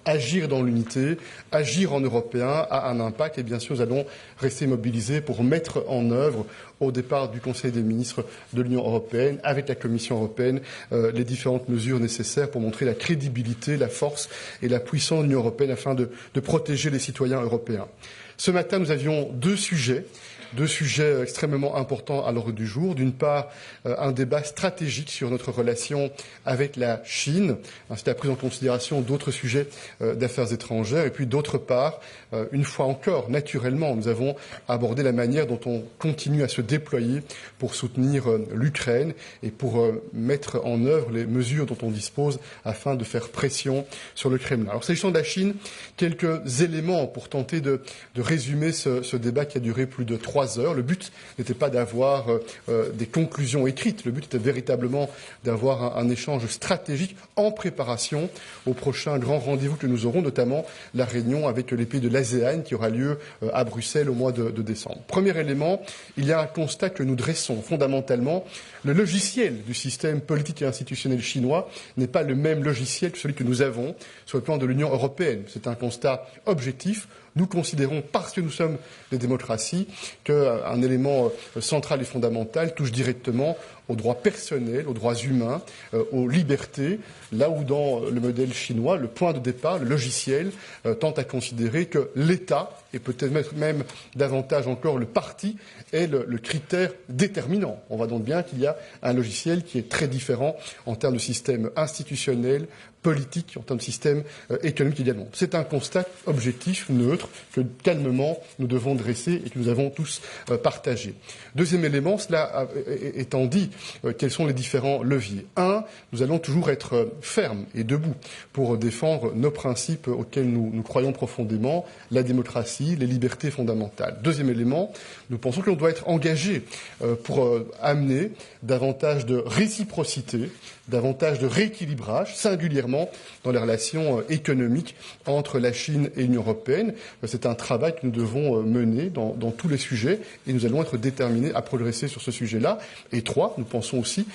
Agir dans l'unité, agir en Européen a un impact et bien sûr nous allons rester mobilisés pour mettre en œuvre au départ du Conseil des ministres de l'Union européenne, avec la Commission européenne, les différentes mesures nécessaires pour montrer la crédibilité, la force et la puissance de l'Union européenne afin de protéger les citoyens européens. Ce matin, nous avions deux sujets extrêmement importants à l'ordre du jour. D'une part, un débat stratégique sur notre relation avec la Chine, ainsi que la prise en considération d'autres sujets d'affaires étrangères. Et puis, d'autre part, une fois encore, naturellement, nous avons abordé la manière dont on continue à se déployer pour soutenir l'Ukraine et pour mettre en œuvre les mesures dont on dispose afin de faire pression sur le Kremlin. Alors, s'agissant de la Chine, quelques éléments pour tenter de résumer ce débat qui a duré plus de 3 heures. Le but n'était pas d'avoir des conclusions écrites. Le but était véritablement d'avoir un échange stratégique en préparation au prochain grand rendez-vous que nous aurons, notamment la réunion avec les pays de l'ASEAN qui aura lieu à Bruxelles au mois de décembre. Premier élément, il y a un constat que nous dressons. Fondamentalement, le logiciel du système politique et institutionnel chinois n'est pas le même logiciel que celui que nous avons sur le plan de l'Union européenne. C'est un constat objectif. Nous considérons, parce que nous sommes des démocraties, qu'un élément central et fondamental touche directement aux droits personnels, aux droits humains, aux libertés, là où dans le modèle chinois, le point de départ, le logiciel, tend à considérer que l'État, et peut-être même davantage encore le parti, est le critère déterminant. On voit donc bien qu'il y a un logiciel qui est très différent en termes de système institutionnel, politique, en termes de système économique également. C'est un constat objectif, neutre, que calmement nous devons dresser et que nous avons tous partagé. Deuxième élément, cela étant dit, quels sont les différents leviers? Un, nous allons toujours être fermes et debout pour défendre nos principes auxquels nous croyons profondément, la démocratie, les libertés fondamentales. Deuxième élément, nous pensons que l'on doit être engagé pour amener davantage de réciprocité, davantage de rééquilibrage, singulièrement dans les relations économiques entre la Chine et l'Union européenne. C'est un travail que nous devons mener dans tous les sujets et nous allons être déterminés à progresser sur ce sujet-là. Et trois, nous pensons aussi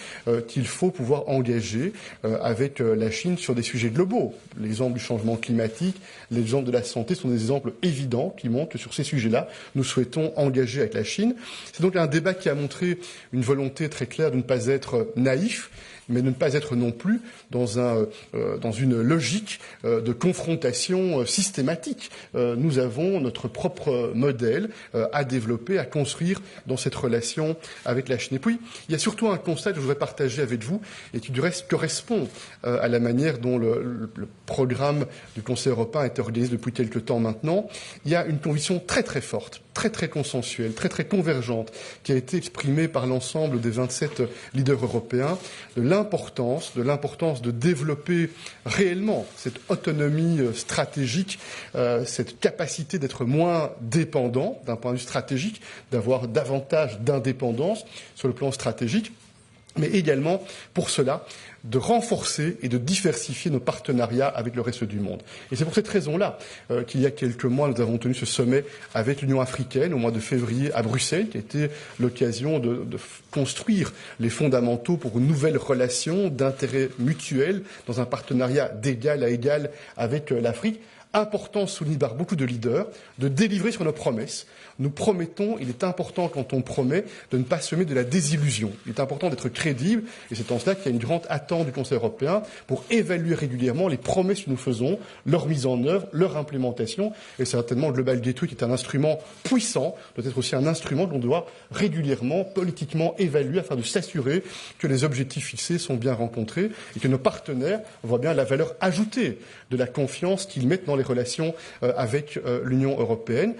qu'il faut pouvoir engager avec la Chine sur des sujets globaux. L'exemple du changement climatique, l'exemple de la santé sont des exemples évidents qui montrent que sur ces sujets-là, nous souhaitons engager avec la Chine. C'est donc un débat qui a montré une volonté très claire de ne pas être naïf, mais de ne pas être non plus dans une logique de confrontation systématique. Nous avons notre propre modèle à développer, à construire dans cette relation avec la Chine. Et puis, il y a surtout un constat que je voudrais partager avec vous et qui, du reste, correspond à la manière dont le programme du Conseil européen est organisé depuis quelque temps maintenant. Il y a une conviction très très forte, très très consensuelle, très très convergente, qui a été exprimée par l'ensemble des 27 leaders européens, de l'importance de développer réellement cette autonomie stratégique, cette capacité d'être moins dépendant d'un point de vue stratégique, d'avoir davantage d'indépendance sur le plan stratégique, mais également pour cela de renforcer et de diversifier nos partenariats avec le reste du monde. Et c'est pour cette raison-là qu'il y a quelques mois, nous avons tenu ce sommet avec l'Union africaine au mois de février à Bruxelles, qui a été l'occasion de construire les fondamentaux pour une nouvelle relation d'intérêt mutuel dans un partenariat d'égal à égal avec l'Afrique. Important, souligné par beaucoup de leaders, de délivrer sur nos promesses. Nous promettons, il est important quand on promet de ne pas semer de la désillusion. Il est important d'être crédible et c'est en cela qu'il y a une grande attente du Conseil européen pour évaluer régulièrement les promesses que nous faisons, leur mise en œuvre, leur implémentation. Et certainement, le Global Gateway, qui est un instrument puissant, doit être aussi un instrument que l'on doit régulièrement, politiquement évaluer afin de s'assurer que les objectifs fixés sont bien rencontrés et que nos partenaires voient bien la valeur ajoutée de la confiance qu'ils mettent dans les relations avec l'Union européenne.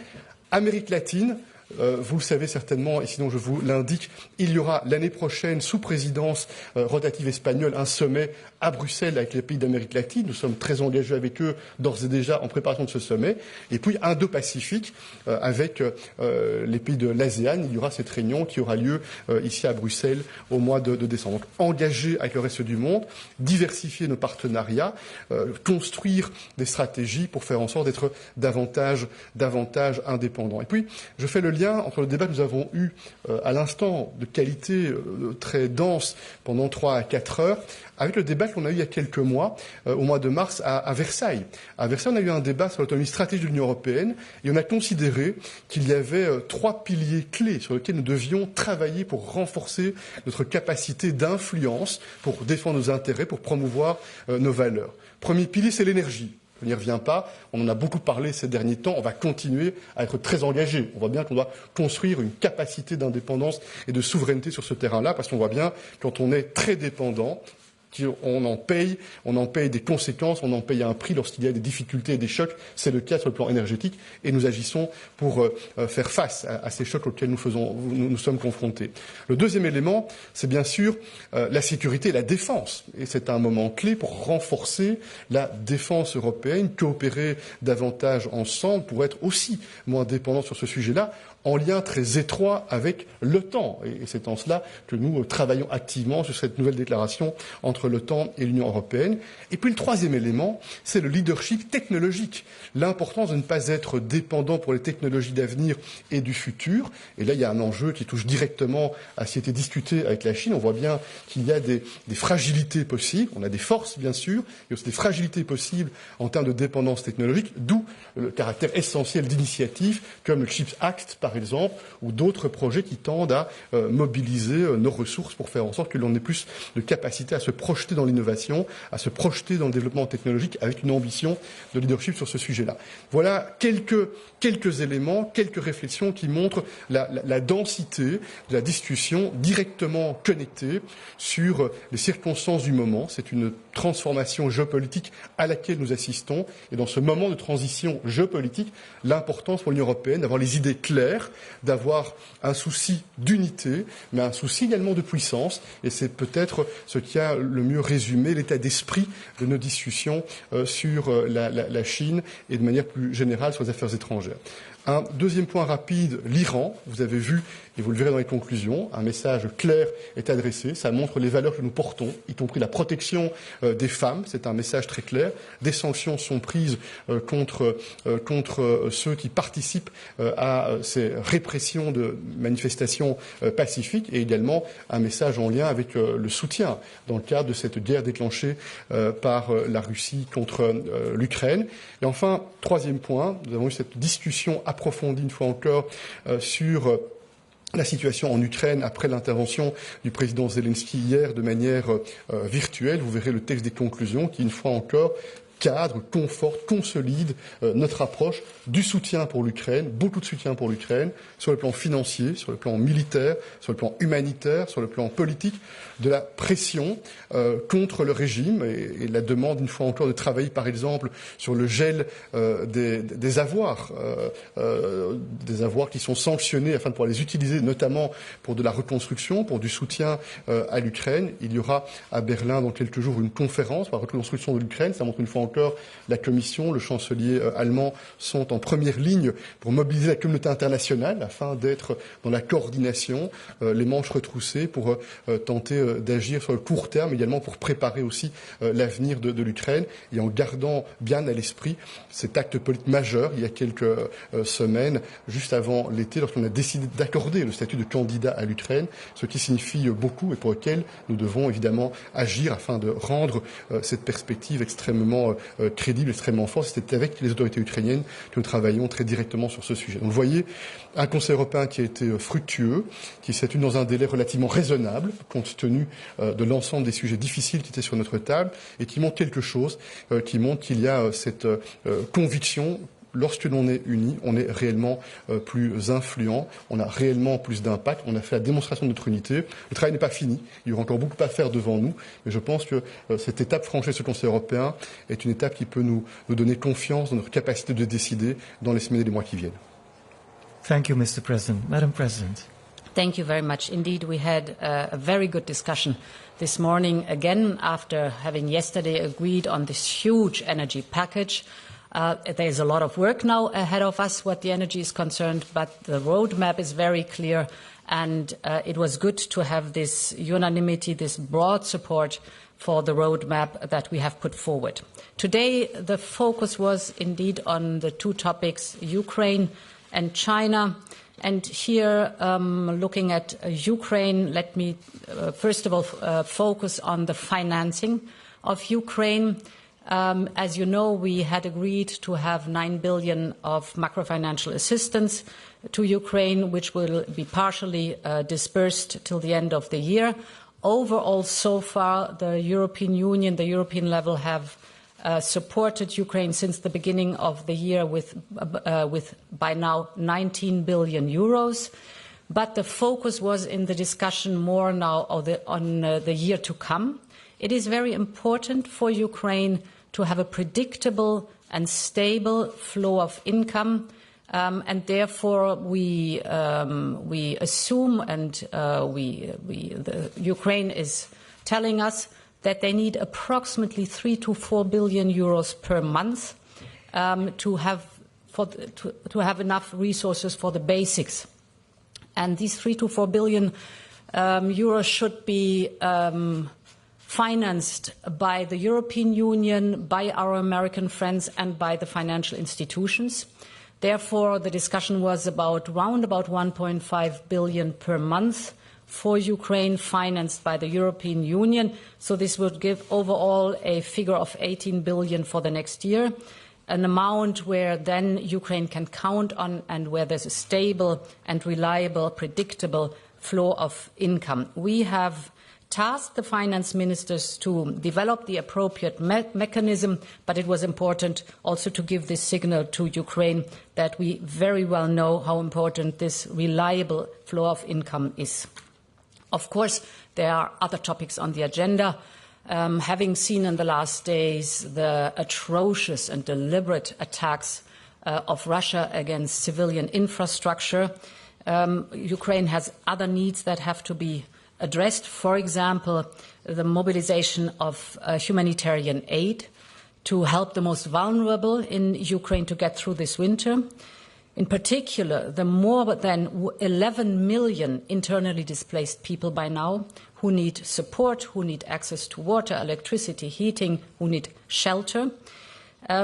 Amérique latine, vous le savez certainement, et sinon je vous l'indique, il y aura l'année prochaine, sous présidence rotative espagnole, un sommet à Bruxelles avec les pays d'Amérique latine. Nous sommes très engagés avec eux d'ores et déjà en préparation de ce sommet. Et puis Indo-Pacifique, avec les pays de l'ASEAN, il y aura cette réunion qui aura lieu ici à Bruxelles au mois de décembre. Donc engagés avec le reste du monde, diversifier nos partenariats, construire des stratégies pour faire en sorte d'être davantage indépendants. Et puis je fais le lien lien entre le débat que nous avons eu à l'instant, de qualité très dense pendant 3 à 4 heures, avec le débat qu'on a eu il y a quelques mois, au mois de mars, à Versailles. À Versailles, on a eu un débat sur l'autonomie stratégique de l'Union européenne et on a considéré qu'il y avait 3 piliers clés sur lesquels nous devions travailler pour renforcer notre capacité d'influence, pour défendre nos intérêts, pour promouvoir nos valeurs. Premier pilier, c'est l'énergie. Je n'y reviens pas, on en a beaucoup parlé ces derniers temps, on va continuer à être très engagé. On voit bien qu'on doit construire une capacité d'indépendance et de souveraineté sur ce terrain-là, parce qu'on voit bien, quand on est très dépendant, on en paye des conséquences, on en paye un prix lorsqu'il y a des difficultés et des chocs. C'est le cas sur le plan énergétique et nous agissons pour faire face à ces chocs auxquels nous sommes confrontés. Le deuxième élément, c'est bien sûr la sécurité et la défense. Et c'est un moment clé pour renforcer la défense européenne, coopérer davantage ensemble pour être aussi moins dépendants sur ce sujet-là, en lien très étroit avec l'OTAN. Et c'est en cela que nous travaillons activement sur cette nouvelle déclaration entre l'OTAN et l'Union européenne. Et puis le troisième élément, c'est le leadership technologique. L'importance de ne pas être dépendant pour les technologies d'avenir et du futur. Et là, il y a un enjeu qui touche directement à ce qui a été discuté avec la Chine. On voit bien qu'il y a des fragilités possibles. On a des forces, bien sûr, et aussi des fragilités possibles en termes de dépendance technologique, d'où le caractère essentiel d'initiatives comme le Chips Act, par exemple, ou d'autres projets qui tendent à mobiliser nos ressources pour faire en sorte que l'on ait plus de capacité à se projeter dans l'innovation, à se projeter dans le développement technologique avec une ambition de leadership sur ce sujet-là. Voilà quelques éléments, quelques réflexions qui montrent la densité de la discussion directement connectée sur les circonstances du moment. C'est une transformation géopolitique à laquelle nous assistons. Et dans ce moment de transition géopolitique, l'importance pour l'Union européenne d'avoir les idées claires, d'avoir un souci d'unité, mais un souci également de puissance. Et c'est peut-être ce qui a le mieux résumé l'état d'esprit de nos discussions sur la Chine et de manière plus générale sur les affaires étrangères. Un deuxième point rapide, l'Iran. Vous avez vu, et vous le verrez dans les conclusions, un message clair est adressé. Ça montre les valeurs que nous portons, y compris la protection des femmes. C'est un message très clair. Des sanctions sont prises contre ceux qui participent à ces répressions de manifestations pacifiques et également un message en lien avec le soutien dans le cadre de cette guerre déclenchée par la Russie contre l'Ukraine. Et enfin, troisième point, nous avons eu cette discussion approfondie une fois encore sur la situation en Ukraine après l'intervention du président Zelensky hier de manière virtuelle. Vous verrez le texte des conclusions qui, une fois encore, cadre, conforte, consolide notre approche du soutien pour l'Ukraine, beaucoup de soutien pour l'Ukraine, sur le plan financier, sur le plan militaire, sur le plan humanitaire, sur le plan politique, de la pression contre le régime et la demande, une fois encore, de travailler, par exemple, sur le gel des avoirs qui sont sanctionnés afin de pouvoir les utiliser, notamment pour de la reconstruction, pour du soutien à l'Ukraine. Il y aura à Berlin, dans quelques jours, une conférence sur la reconstruction de l'Ukraine. Ça montre une fois encore la Commission, le chancelier allemand sont en première ligne pour mobiliser la communauté internationale afin d'être dans la coordination, les manches retroussées pour tenter d'agir sur le court terme, également pour préparer aussi l'avenir de l'Ukraine et en gardant bien à l'esprit cet acte politique majeur il y a quelques semaines, juste avant l'été, lorsqu'on a décidé d'accorder le statut de candidat à l'Ukraine, ce qui signifie beaucoup et pour lequel nous devons évidemment agir afin de rendre cette perspective extrêmement crédible, extrêmement forte. C'était avec les autorités ukrainiennes que nous travaillons très directement sur ce sujet. Donc vous voyez, un Conseil européen qui a été fructueux, qui s'est tenu dans un délai relativement raisonnable, compte tenu de l'ensemble des sujets difficiles qui étaient sur notre table, et qui montre quelque chose, qui montre qu'il y a cette conviction. Lorsque l'on est unis, on est réellement plus influent, on a réellement plus d'impact, on a fait la démonstration de notre unité. Le travail n'est pas fini, il y aura encore beaucoup à faire devant nous, mais je pense que cette étape franchie de ce Conseil européen est une étape qui peut nous donner confiance dans notre capacité de décider dans les semaines et les mois qui viennent. Thank you, Mr. President. Madam President. Thank you very much. Indeed, we had a very good discussion this morning, again, after having yesterday agreed on this huge energy package. There is a lot of work now ahead of us what the energy is concerned, but the roadmap is very clear, and it was good to have this unanimity, this broad support for the roadmap that we have put forward. Today, the focus was indeed on the two topics, Ukraine and China. And here, looking at Ukraine, let me first of all focus on the financing of Ukraine. As you know, we had agreed to have 9 billion of macrofinancial assistance to Ukraine, which will be partially dispersed till the end of the year. Overall, so far, the European Union, the European level, have supported Ukraine since the beginning of the year with by now 19 billion euros. But the focus was in the discussion more now on the year to come. It is very important for Ukraine to have a predictable and stable flow of income, and therefore we assume, and Ukraine is telling us that they need approximately 3 to 4 billion euros per month to have enough resources for the basics. And these 3 to 4 billion euros should be financed by the European Union, by our American friends, and by the financial institutions. Therefore, the discussion was round about 1.5 billion per month for Ukraine, financed by the European Union. So this would give overall a figure of 18 billion for the next year, an amount where then Ukraine can count on and where there's a stable and reliable, predictable flow of income. We have tasked the finance ministers to develop the appropriate mechanism, but it was important also to give this signal to Ukraine that we very well know how important this reliable flow of income is. Of course, there are other topics on the agenda. Having seen in the last days the atrocious and deliberate attacks of Russia against civilian infrastructure, Ukraine has other needs that have to be addressed. For example, the mobilization of humanitarian aid to help the most vulnerable in Ukraine to get through this winter. In particular, the more than 11 million internally displaced people by now who need support, who need access to water, electricity, heating, who need shelter.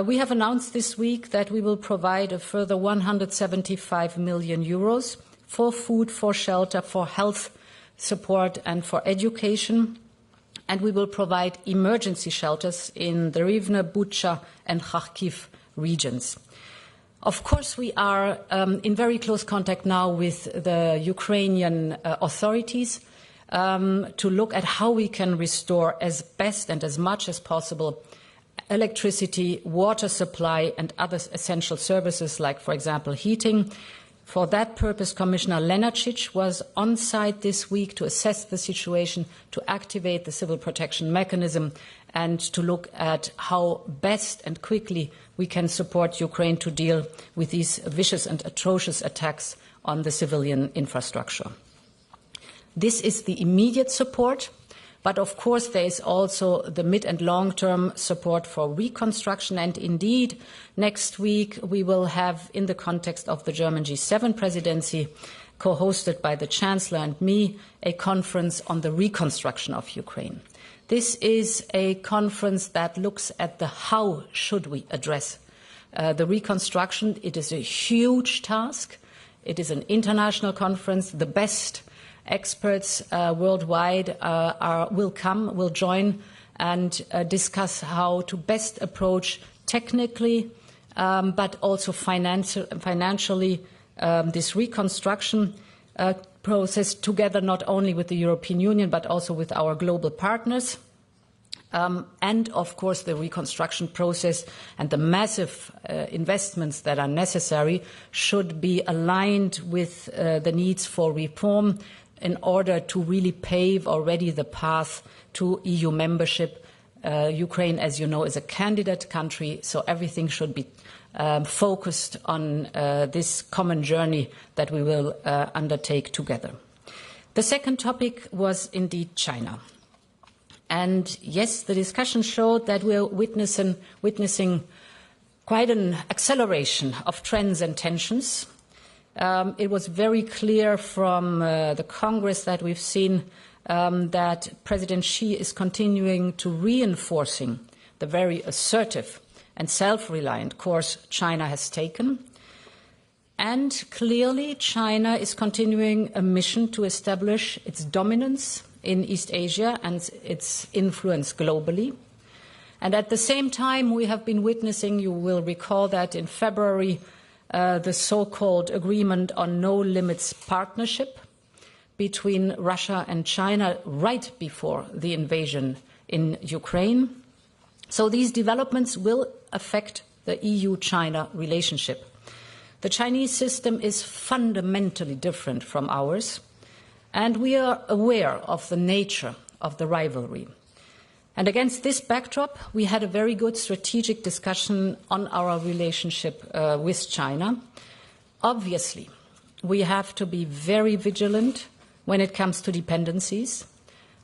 We have announced this week that we will provide a further 175 million euros for food, for shelter, for health support and for education. And we will provide emergency shelters in the Rivne, Bucha and Kharkiv regions. Of course, we are in very close contact now with the Ukrainian authorities to look at how we can restore as best and as much as possible electricity, water supply and other essential services like, for example, heating. For that purpose, Commissioner Lenarčič was on site this week to assess the situation, to activate the civil protection mechanism and to look at how best and quickly we can support Ukraine to deal with these vicious and atrocious attacks on the civilian infrastructure. This is the immediate support, but of course there is also the mid- and long-term support for reconstruction. And indeed, next week we will have, in the context of the German G7 presidency, co-hosted by the Chancellor and me, a conference on the reconstruction of Ukraine. This is a conference that looks at the how should we address the reconstruction. It is a huge task. It is an international conference. The best experts worldwide will join and discuss how to best approach technically, but also financially this reconstruction process together not only with the European Union but also with our global partners. And, of course, the reconstruction process and the massive investments that are necessary should be aligned with the needs for reform in order to really pave already the path to EU membership. Ukraine, as you know, is a candidate country, so everything should be focused on this common journey that we will undertake together. The second topic was indeed China. And yes, the discussion showed that we're witnessing quite an acceleration of trends and tensions. It was very clear from the Congress that we've seen that President Xi is continuing to reinforcing the very assertive and self-reliant course China has taken. And clearly, China is continuing a mission to establish its dominance in East Asia and its influence globally. And at the same time, we have been witnessing, you will recall that in February, the so-called agreement on no limits partnership between Russia and China right before the invasion in Ukraine. So these developments will affect the EU-China relationship. The Chinese system is fundamentally different from ours, and we are aware of the nature of the rivalry. And against this backdrop, we had a very good strategic discussion on our relationship with China. Obviously, we have to be very vigilant when it comes to dependencies,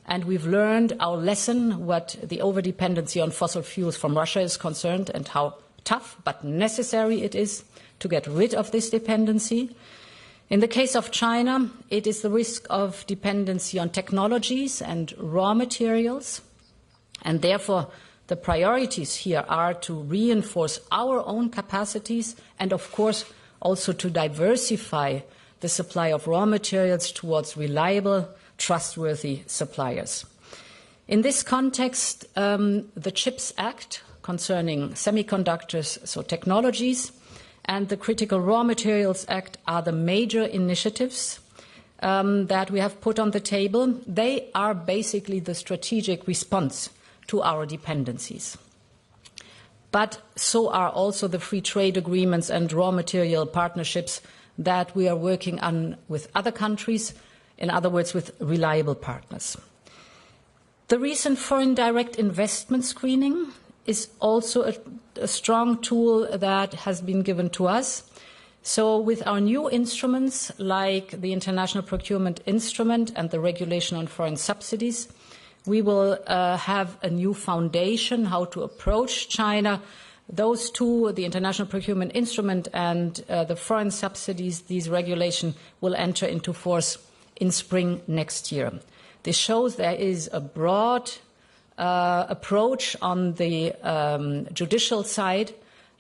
and we've learned our lesson what the overdependency on fossil fuels from Russia is concerned and how tough but necessary it is to get rid of this dependency. In the case of China, it is the risk of dependency on technologies and raw materials, and therefore the priorities here are to reinforce our own capacities and, of course, also to diversify the supply of raw materials towards reliable, trustworthy suppliers. In this context, the CHIPS Act concerning semiconductors, so technologies, and the Critical Raw Materials Act are the major initiatives that we have put on the table. They are basically the strategic response to our dependencies. But so are also the free trade agreements and raw material partnerships that we are working on with other countries, in other words, with reliable partners. The recent foreign direct investment screening is also a strong tool that has been given to us. So with our new instruments, like the International Procurement Instrument and the Regulation on Foreign Subsidies, we will have a new foundation how to approach China. Those two, the International Procurement Instrument and the foreign subsidies, these regulations will enter into force in spring next year. This shows there is a broad approach on the judicial side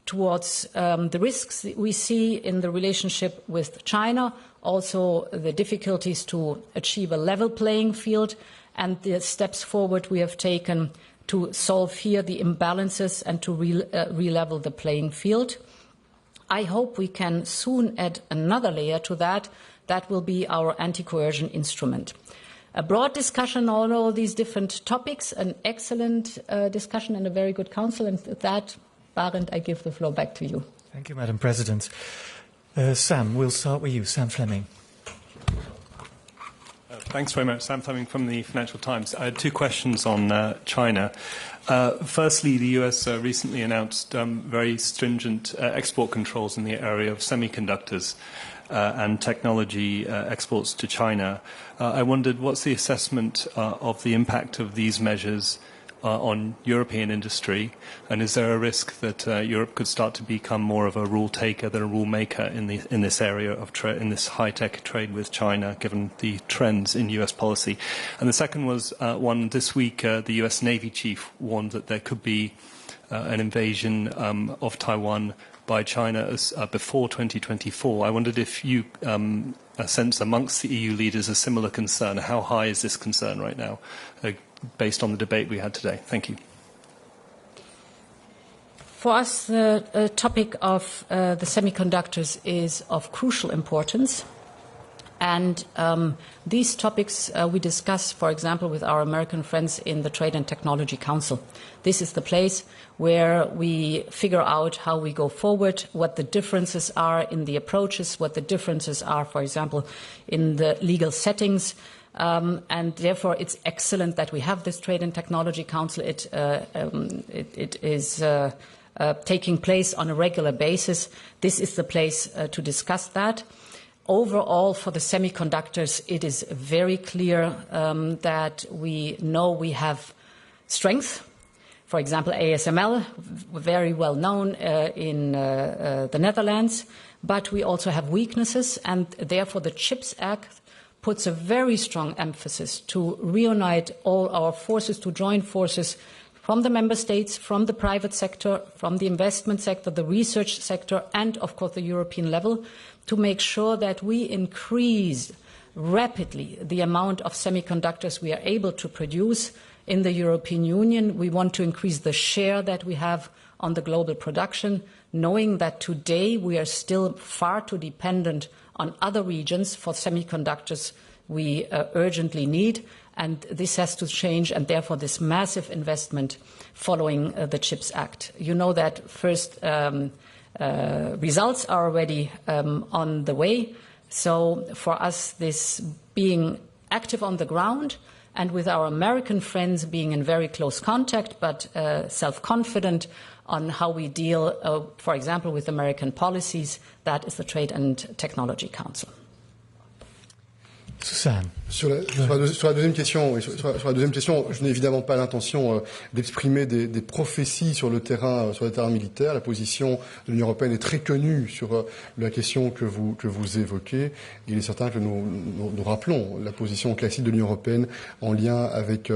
towards the risks that we see in the relationship with China, also the difficulties to achieve a level playing field, and the steps forward we have taken to solve here the imbalances and to re-level the playing field. I hope we can soon add another layer to that. That will be our anti-coercion instrument. A broad discussion on all these different topics, an excellent discussion and a very good council. And with that, Barend, I give the floor back to you. Thank you, Madam President. Sam, we'll start with you. Sam Fleming. Thanks very much. Sam Fleming from the Financial Times. I had two questions on China. Firstly, the US recently announced very stringent export controls in the area of semiconductors and technology exports to China. I wondered, what's the assessment of the impact of these measures on European industry, and is there a risk that Europe could start to become more of a rule taker than a rule maker in this area of in this high-tech trade with China, given the trends in US policy? And the second was one this week, the US Navy chief warned that there could be an invasion of Taiwan by China before 2024. I wondered if you sense amongst the EU leaders a similar concern. How high is this concern right now, based on the debate we had today? Thank you. For us, the topic of the semiconductors is of crucial importance. And these topics we discuss, for example, with our American friends in the Trade and Technology Council. This is the place where we figure out how we go forward, what the differences are in the approaches, what the differences are, for example, in the legal settings. And therefore, it's excellent that we have this Trade and Technology Council. It is taking place on a regular basis. This is the place to discuss that. Overall, for the semiconductors, it is very clear that we know we have strength. For example, ASML, very well known in the Netherlands, but we also have weaknesses, and therefore the CHIPS Act puts a very strong emphasis to reunite all our forces, to join forces from the member states, from the private sector, from the investment sector, the research sector, and of course the European level, to make sure that we increase rapidly the amount of semiconductors we are able to produce in the European Union. We want to increase the share that we have on the global production, knowing that today we are still far too dependent on other regions for semiconductors we urgently need. And this has to change, and therefore this massive investment following the CHIPS Act. You know that first results are already on the way. So for us, this being active on the ground and with our American friends being in very close contact, but self-confident on how we deal, for example, with American policies, that is the Trade and Technology Council. Suzanne. Sur la deuxième question, je n'ai évidemment pas l'intention d'exprimer des prophéties sur le terrain militaire. La position de l'Union européenne est très connue sur la question que vous évoquez. Il est certain que nous rappelons la position classique de l'Union européenne en lien avec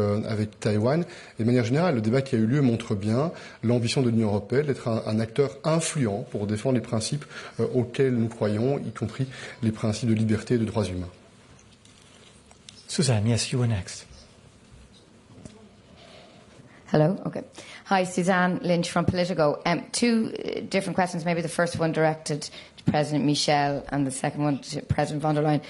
Taïwan. Et de manière générale, le débat qui a eu lieu montre bien l'ambition de l'Union européenne d'être un acteur influent pour défendre les principes auxquels nous croyons, y compris les principes de liberté et de droits humains. Suzanne, yes, you were next. Hello. Okay. Hi, Suzanne Lynch from Politico. Two different questions. Maybe the first one directed to President Michel and the second one to President von der Leyen.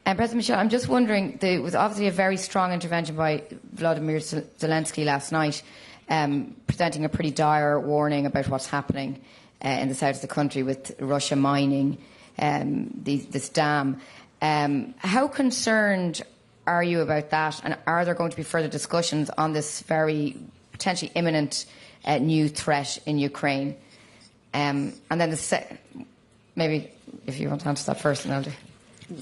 President Michel, I'm just wondering, there was obviously a very strong intervention by Vladimir Zelensky last night, presenting a pretty dire warning about what's happening in the south of the country with Russia mining this dam. How concerned are you about that, and are there going to be further discussions on this very potentially imminent new threat in Ukraine? And then maybe if you want to answer that first, and I'll do.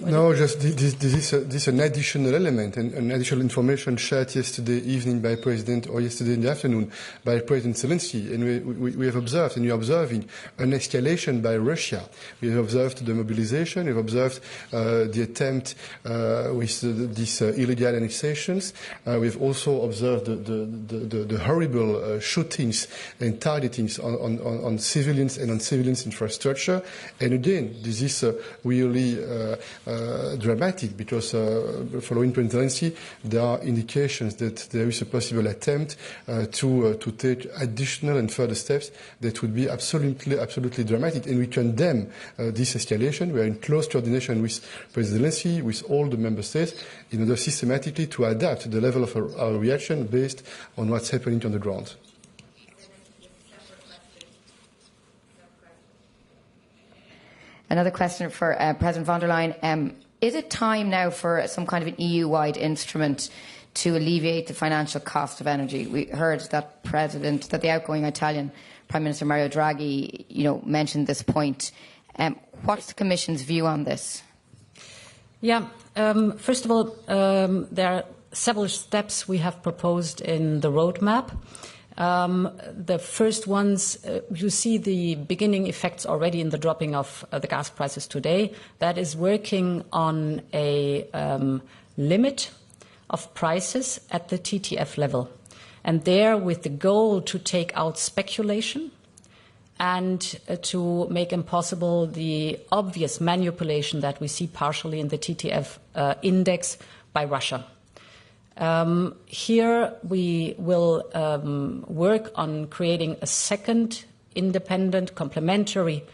No, just this is an additional element and an additional information shared yesterday evening by President, or yesterday in the afternoon by President Zelensky. And we have observed, and we are observing, an escalation by Russia. We have observed the mobilization, we have observed the attempt with these illegal annexations. We have also observed the horrible shootings and targetings on civilians and on civilians' infrastructure. And again, this is really dramatic because following President Zelensky, there are indications that there is a possible attempt to take additional and further steps that would be absolutely dramatic. And we condemn this escalation. We are in close coordination with President Zelensky, with all the member states, in order systematically to adapt the level of our reaction based on what's happening on the ground. Another question for President von der Leyen. Is it time now for some kind of an EU-wide instrument to alleviate the financial cost of energy? We heard that the outgoing Italian Prime Minister Mario Draghi, mentioned this point. What's the Commission's view on this? Yeah, first of all, there are several steps we have proposed in the roadmap. The first ones, you see the beginning effects already in the dropping of the gas prices today. That is working on a limit of prices at the TTF level. And there with the goal to take out speculation and to make impossible the obvious manipulation that we see partially in the TTF index by Russia. Here we will work on creating a second independent complementary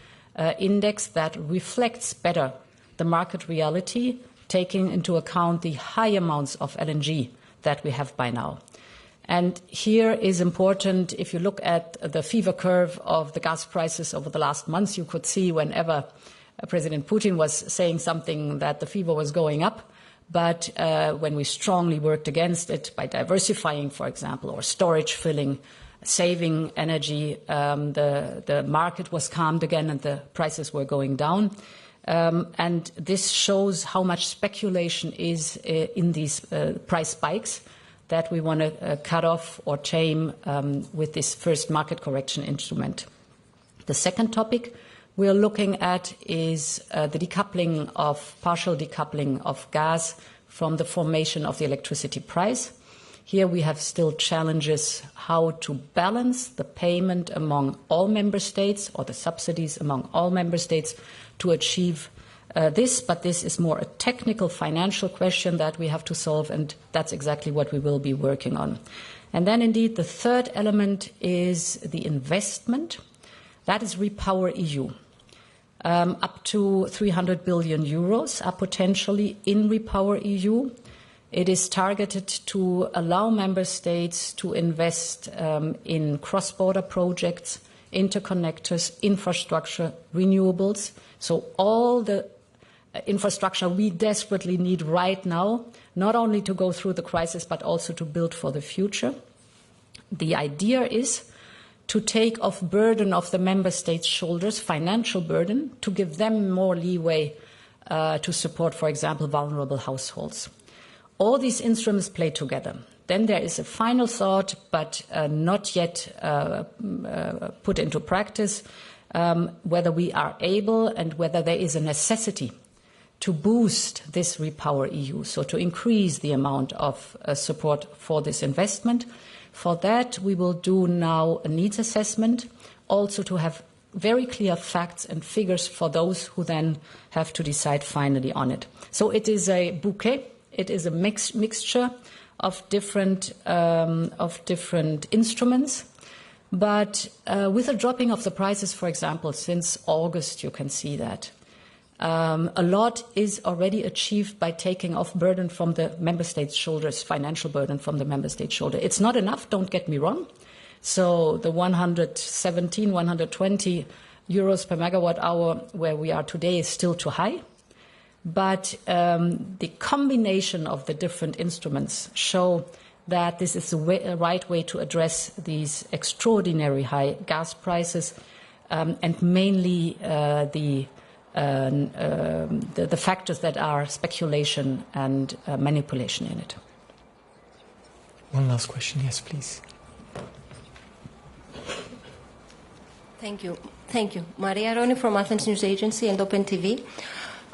index that reflects better the market reality, taking into account the high amounts of LNG that we have by now. And here is important, if you look at the fever curve of the gas prices over the last months, you could see whenever President Putin was saying something that the fever was going up. But when we strongly worked against it by diversifying, for example, or storage filling, saving energy, the market was calmed again and the prices were going down. And this shows how much speculation is in these price spikes that we want to cut off or tame with this first market correction instrument. The second topic we are looking at is the partial decoupling of gas from the formation of the electricity price. Here we have still challenges how to balance the payment among all member states or the subsidies among all member states to achieve this, but this is more a technical financial question that we have to solve, and that's exactly what we will be working on. And then indeed the third element is the investment. That is Repower EU. Up to 300 billion euros are potentially in Repower EU. It is targeted to allow member states to invest in cross-border projects, interconnectors, infrastructure, renewables. So all the infrastructure we desperately need right now, not only to go through the crisis, but also to build for the future. The idea is to take off burden off the member states' shoulders, financial burden, to give them more leeway to support, for example, vulnerable households. All these instruments play together. Then there is a final thought, but not yet put into practice, whether we are able and whether there is a necessity to boost this Repower EU, so to increase the amount of support for this investment. For that, we will do now a needs assessment, also to have very clear facts and figures for those who then have to decide finally on it. So it is a bouquet, it is a mixture of different instruments. But with a dropping of the prices, for example, since August, you can see that. A lot is already achieved by taking off burden from the member states' shoulders, financial burden from the member states' shoulder. It's not enough, don't get me wrong. So the 117, 120 euros per megawatt hour where we are today is still too high. But the combination of the different instruments show that this is the right way to address these extraordinary high gas prices and mainly the factors that are speculation and manipulation in it. One last question, yes, please. Thank you. Thank you. Maria Roni from Athens News Agency and Open TV.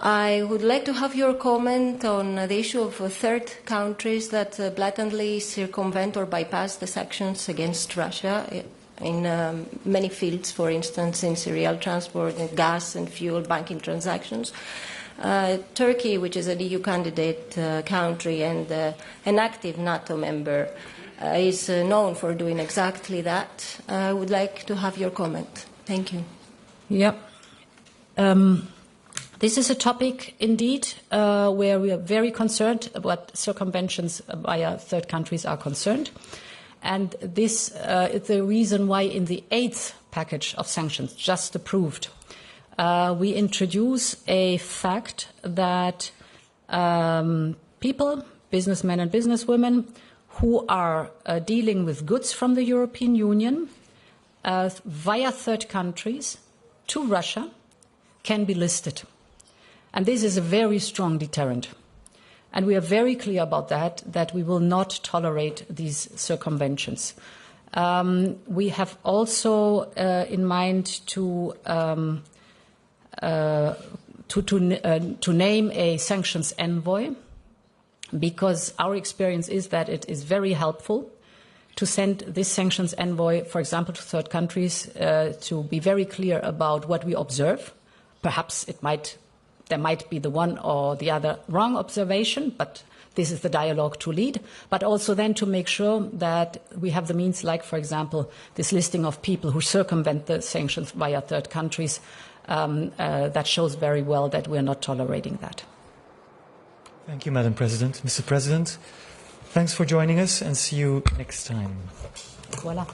I would like to have your comment on the issue of third countries that blatantly circumvent or bypass the sanctions against Russia in many fields, for instance, in cereal transport, in gas and fuel, banking transactions. Turkey, which is an EU candidate country and an active NATO member, is known for doing exactly that. I would like to have your comment. Thank you. Yeah. This is a topic, indeed, where we are very concerned about circumventions via third countries are concerned. And this is the reason why in the 8th package of sanctions, just approved, we introduce a fact that people, businessmen and businesswomen, who are dealing with goods from the European Union via third countries to Russia can be listed. And this is a very strong deterrent. And we are very clear about that we will not tolerate these circumventions. We have also in mind to name a sanctions envoy, because our experience is that it is very helpful to send this sanctions envoy, for example, to third countries, to be very clear about what we observe. Perhaps there might be the one or the other wrong observation, but this is the dialogue to lead. But also then to make sure that we have the means, like, for example, this listing of people who circumvent the sanctions via third countries, that shows very well that we are not tolerating that. Thank you, Madam President. Mr. President, thanks for joining us and see you next time. Voilà.